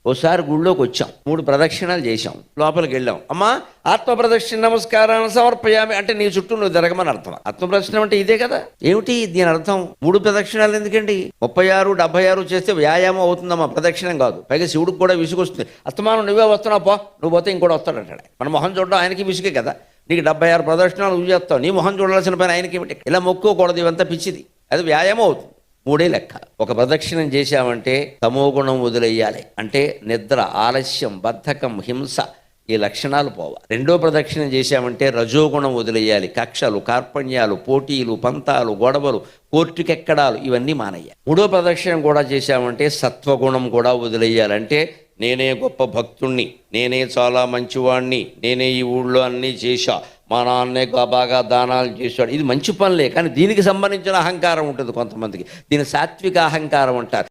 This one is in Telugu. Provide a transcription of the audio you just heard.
ఓసారి గుళ్ళోకి వచ్చాం, 3 ప్రదక్షిణాలు చేశాం, లోపలికి వెళ్ళాం. అమ్మా ఆత్మ ప్రదక్షిణ నమస్కారాన్ని సమర్పయామి అంటే నీ చుట్టూ నువ్వు తిరగమని అర్థం. ఆత్మ ప్రదక్షిణం అంటే ఇదే కదా. ఏమిటి దీని అర్థం? 3 ప్రదక్షిణాలు ఎందుకండి? 36, 76 చేస్తే వ్యాయామం అవుతుందమ్మా, ప్రదక్షిణం కాదు. పైగా శివుడికి కూడా విసుగొస్తుంది. అస్తమానం నువ్వే వస్తున్నావు, పో నువ్వు పోతే ఇంకోటి వస్తాడు అంటాడు. మన మొహం చూడడం ఆయనకి విసుగే కదా. నీకు 76 ప్రదక్షిణాలు నువ్వు చేస్తావు, నీ మొహం చూడాల్సిన పని ఆయనకి ఏమిటి? ఇలా మొక్కుకోకూడదు, ఇవంతా పిచ్చిది. అది వ్యాయామం అవుతుంది. 3 లెక్క. ఒక ప్రదక్షిణం చేశామంటే తమోగుణం వదిలేయాలి. అంటే నిద్ర, ఆలస్యం, బద్ధకం, హింస ఈ లక్షణాలు పోవాలి. 2వ ప్రదక్షిణం చేశామంటే రజోగుణం వదిలేయాలి. కక్షలు, కార్పణ్యాలు, పోటీలు, పంతాలు, గొడవలు, కోర్టుకెక్కడాలు ఇవన్నీ మానయ్యాలి. 3వ ప్రదక్షిణం కూడా చేశామంటే సత్వగుణం కూడా వదిలేయాలి. అంటే నేనే గొప్ప భక్తుణ్ణి, నేనే చాలా మంచివాణ్ణి, నేనే ఈ ఊళ్ళో అన్నీ చేశా, మా నాన్నే బాగా దానాలు చేశాడు. ఇది మంచి పనులే, కానీ దీనికి సంబంధించిన అహంకారం ఉంటుంది కొంతమందికి. దీని సాత్విక అహంకారం అంటారు.